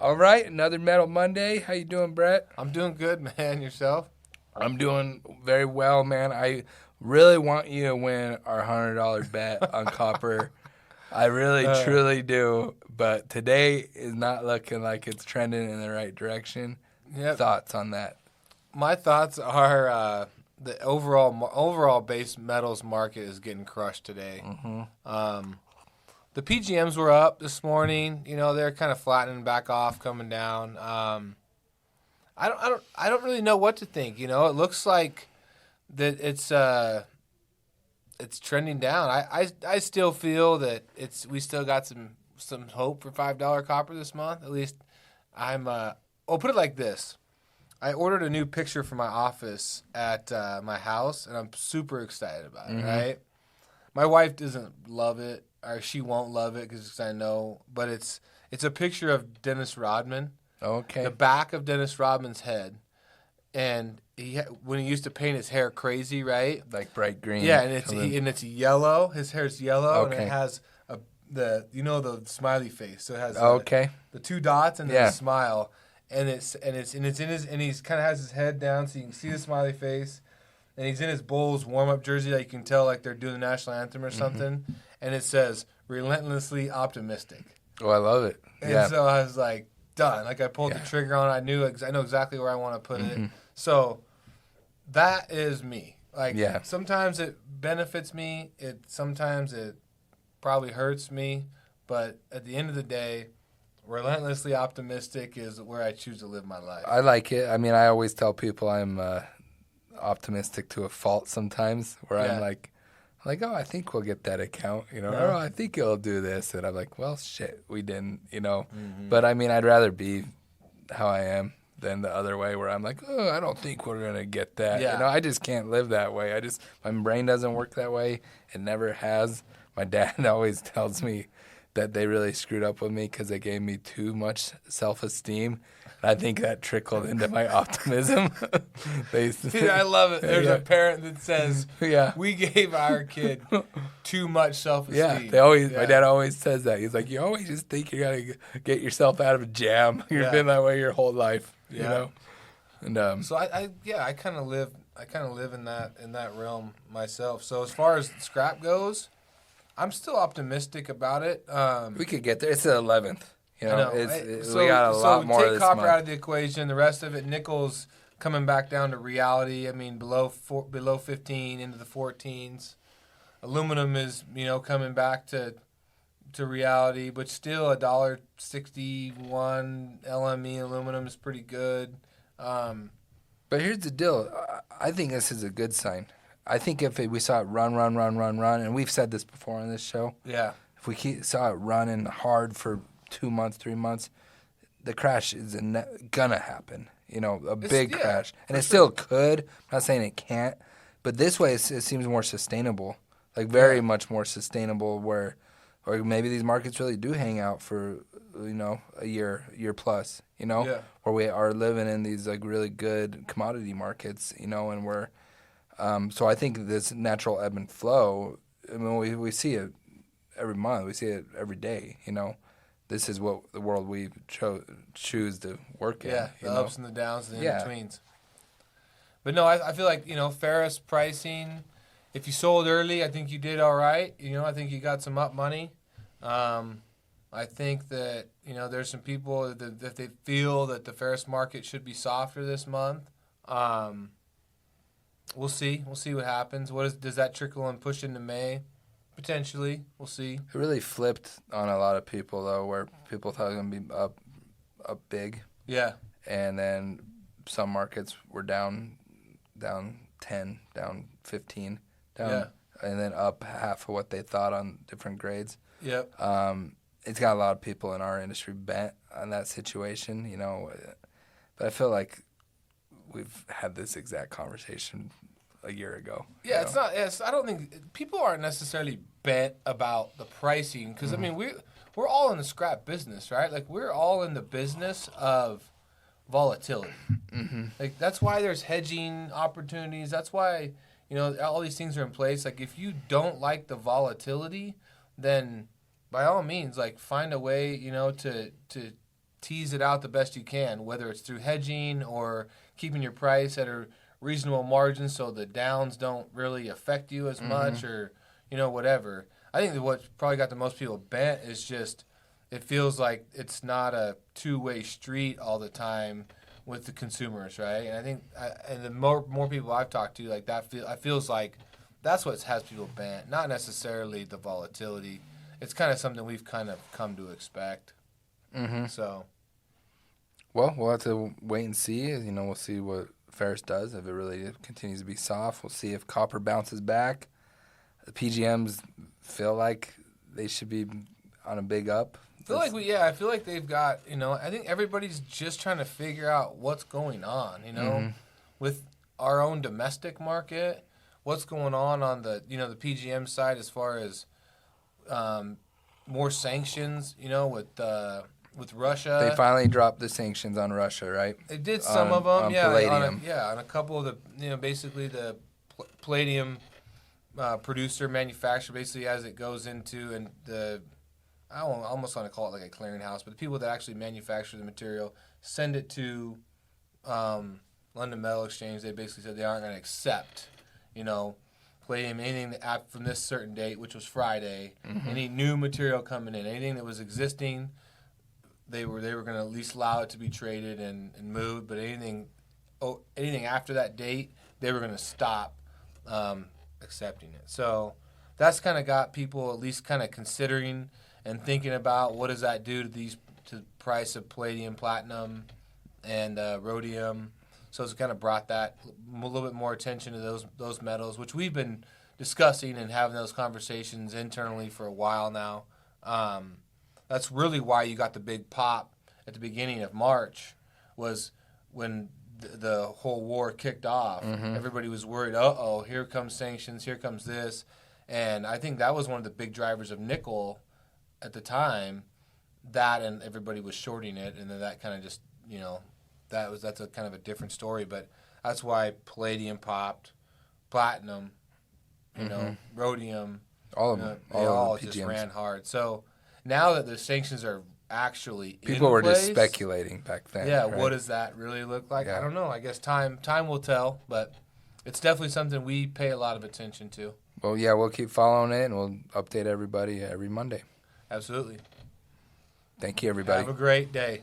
All right, another Metal Monday. How you doing, Brett? I'm doing good, man. Yourself? I'm doing very well, man. I really want you to win our $100 bet on copper. I really, truly do. But today is not looking like it's trending in the right direction. Yep. Thoughts on that? My thoughts are the overall base metals market is getting crushed today. The PGMs were up this morning. You know, they're kind of flattening back off, coming down. I don't really know what to think. You know, it looks like that it's trending down. I still feel that we still got some hope for $5 copper this month. At least I'll put it like this. I ordered a new picture for my office at my house, and I'm super excited about it, right? My wife doesn't love it, or she won't love it because I know, but it's a picture of Dennis Rodman. Okay. The back of Dennis Rodman's head, and when he used to paint his hair crazy, right? Like bright green. Yeah, and it's yellow. His hair's yellow, Okay. and it has the smiley face. So it has the two dots and then the smile, and he's kind of has his head down so you can see the smiley face, and he's in his Bulls warm up jersey that you can tell like they're doing the national anthem or something, and it says "relentlessly optimistic." Oh, I love it. And so I was like, done. Like I pulled the trigger on it. I know exactly where I want to put it. So that is me. Like sometimes it benefits me. Sometimes it probably hurts me. But at the end of the day, relentlessly optimistic is where I choose to live my life. I like it. I mean, I always tell people I'm optimistic to a fault sometimes, where I'm like, oh, I think we'll get that account, or I think it'll do this. And I'm like, well, shit, we didn't, But, I mean, I'd rather be how I am than the other way where I'm like, oh, I don't think we're going to get that. Yeah. I just can't live that way. My brain doesn't work that way. It never has. My dad always tells me that they really screwed up with me because they gave me too much self-esteem. I think that trickled into my optimism. Dude, I love it. There's a parent that says, we gave our kid too much self-esteem. Yeah, my dad always says that. He's like, you always just think you got to get yourself out of a jam. You've been that way your whole life, you know? And so I kind of live in that realm myself. So as far as scrap goes, I'm still optimistic about it. We could get there. It's the 11th. We got a lot so more take this copper month. out of the equation. The rest of it, nickel's coming back down to reality. I mean, below 15 into the 14s. Aluminum is coming back to reality, but still $1.61 LME aluminum is pretty good. But here's the deal. I think this is a good sign. I think if we saw it run, and we've said this before on this show. Yeah. If we saw it running hard for 2 months, 3 months, the crash is gonna happen. Big crash, and it still could. I'm not saying it can't, but this way it seems more sustainable, like very much more sustainable. Or maybe these markets really do hang out for a year plus. Where we are living in these like really good commodity markets. And we're so I think this natural ebb and flow. I mean, we see it every month. We see it every day. This is what the world we choose to work in. Yeah, the ups and the downs and the in-betweens. But no, I feel like, ferris pricing, if you sold early, I think you did all right. I think you got some up money. I think that, there's some people that they feel that the ferris market should be softer this month. We'll see. We'll see what happens. Does that trickle and push into May? Potentially. We'll see. It really flipped on a lot of people, though, where people thought it was going to be up big. Yeah. And then some markets were down 10, down 15, and then up half of what they thought on different grades. Yep. It's got a lot of people in our industry bent on that situation, But I feel like we've had this exact conversation a year ago. Yeah, it's not. I don't think people aren't necessarily bent about the pricing because I mean we're all in the scrap business, right? Like we're all in the business of volatility. Like that's why there's hedging opportunities. That's why all these things are in place. Like if you don't like the volatility, then by all means, like find a way to tease it out the best you can, whether it's through hedging or keeping your price at a reasonable margin so the downs don't really affect you as much, or whatever. I think that what probably got the most people bent is just it feels like it's not a two-way street all the time with the consumers, right? And I think, and the more people I've talked to, like that feels like that's what has people bent, not necessarily the volatility. It's kind of something we've kind of come to expect. So, well, we'll have to wait and see. We'll see what ferris does. If it really continues to be soft, we'll see if copper bounces back. The PGMs feel like they should be on a big up. I feel like they've got, I think everybody's just trying to figure out what's going on, with our own domestic market, what's going on the, the PGM side as far as more sanctions, with Russia. They finally dropped the sanctions on Russia, right? They did some of them, palladium. On a couple of the, basically the palladium producer, manufacturer, basically as it goes into, and I almost want to call it like a clearinghouse, but the people that actually manufacture the material send it to London Metal Exchange. They basically said they aren't going to accept, palladium, anything from this certain date, which was Friday, any new material coming in, anything that was existing, they were going to at least allow it to be traded and moved, but anything after that date, they were going to stop accepting it. So that's kind of got people at least kind of considering and thinking about what does that do to the price of palladium, platinum, and rhodium. So it's kind of brought that a little bit more attention to those metals, which we've been discussing and having those conversations internally for a while now. That's really why you got the big pop at the beginning of March, was when the whole war kicked off. Everybody was worried, here comes sanctions, here comes this. And I think that was one of the big drivers of nickel at the time, and everybody was shorting it, and then that kind of just, that's a kind of a different story, but that's why palladium popped, platinum, rhodium, all of them, they all just ran hard. So now that the sanctions are actually people were place, just speculating back then. Yeah, right? What does that really look like? Yeah. I don't know. I guess time will tell, but it's definitely something we pay a lot of attention to. Well, yeah, we'll keep following it, and we'll update everybody every Monday. Absolutely. Thank you, everybody. Have a great day.